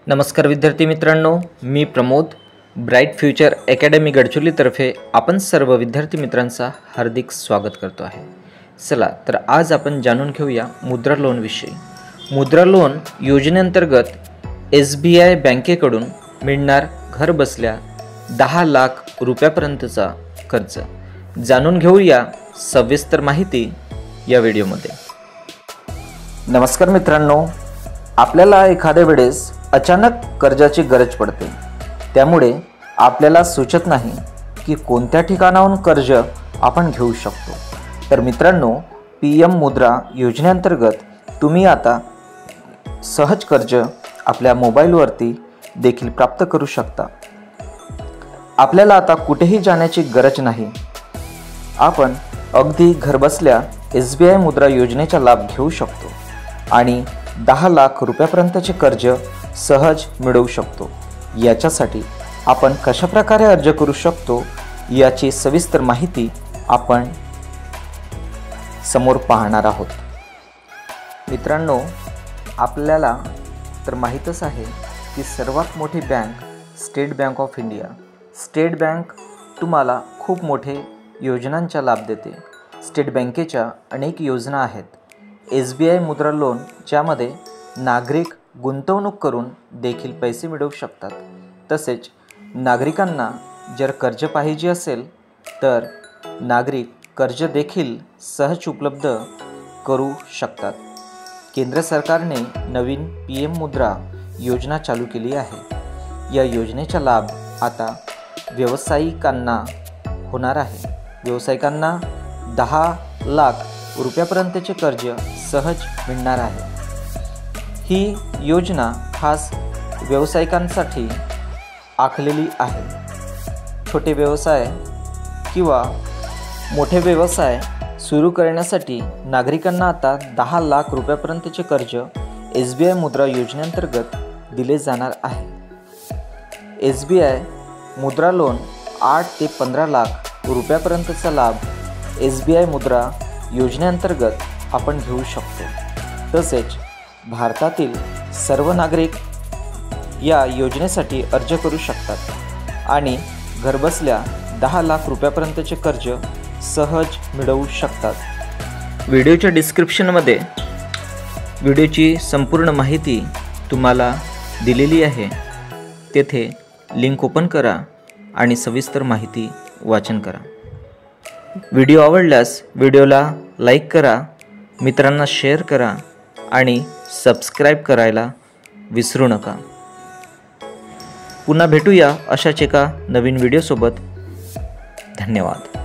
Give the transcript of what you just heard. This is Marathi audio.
नमस्कार विद्यार्थी मित्रांनो, मी प्रमोद ब्राइट फ्युचर अकॅडमी गडचिरोलीतर्फे आपण सर्व विद्यार्थी मित्रांचा हार्दिक स्वागत करतो आहे। चला तर आज आपण जाणून घेऊया मुद्रा लोन विषयी। मुद्रा लोन योजनेअंतर्गत SBI बँकेकडून मिळणार घर बसल्या 10 लाख रुपयापर्यंतचा कर्ज। जाणून घेऊया सविस्तर माहिती या व्हिडिओमध्ये। नमस्कार मित्रांनो, आपल्याला एखाद्या वेळेस अचानक कर्जाची गरज पडते, त्यामुळे आपल्याला सुचत नाही की कोणत्या ठिकाणाहून कर्ज आपण घेऊ शकतो। तर मित्रांनो, PM मुद्रा योजनेअंतर्गत तुम्ही आता सहज कर्ज आपल्या मोबाईलवरती देखील प्राप्त करू शकता। आपल्याला आता कुठेही जाण्याची गरज नाही, आपण अगदी घरबसल्या SBI मुद्रा योजनेचा लाभ घेऊ शकतो आणि 10 लाख रुपयापर्यंतचे कर्ज सहज मिळवू शकतो। याच्यासाठी आपण कशा प्रकारे अर्ज करू शकतो याची सविस्तर माहिती आपण समोर पाहणार आहोत। मित्रांनो, आपल्याला तर माहीतच आहे की सर्वात मोठी bank state bank of India. State bank तुम्हाला खूप मोठे योजनांचा लाभ देते। स्टेट बँकेच्या अनेक योजना आहेत। SBI मुद्रा लोन ज्यामध्ये नागरिक गुंतवणूक करून देखील पैसे मिळवू शकतात। तसेच नागरिकांना जर कर्ज पाहिजे असेल तर नागरिक कर्ज देखील सहज उपलब्ध करू शकतात। केंद्र सरकारने नवीन PM मुद्रा योजना चालू केली आहे। या योजनेचा लाभ आता व्यावसायिकांना होणार आहे। व्यावसायिकांना 10 लाख रुपयापर्यंतचे कर्ज सहज मिळणार आहे। ही योजना खास व्यावसायिकांसाठी आखलेली आहे। छोटे व्यवसाय किंवा मोठे व्यवसाय सुरू करण्यासाठी नागरिकांना आता 10 लाख रुपयापर्यंतचे कर्ज SBI मुद्रा योजनेअंतर्गत दिले जाणार आहे। SBI मुद्रा लोन 8 ते 15 लाख रुपयापर्यंतचा लाभ SBI मुद्रा योजनेअंतर्गत आपण घेऊ शकतो। तसेच भारतातील सर्व नागरिक या योजनेसाठी अर्ज करू शकतात आणि घरबसल्या 10 लाख रुपयापर्यंतचे कर्ज सहज मिळवू शकतात। व्हिडिओच्या डिस्क्रिप्शनमध्ये व्हिडिओची संपूर्ण माहिती तुम्हाला दिलेली आहे, तेथे लिंक ओपन करा आणि सविस्तर माहिती वाचन करा। व्हिडिओ आवडल्यास व्हिडिओला लाईक करा, मित्रांना शेअर करा आणि सबस्क्राईब करायला विसरू नका। पुन्हा भेटूया अशाच एका नवीन व्हिडिओसोबत। धन्यवाद।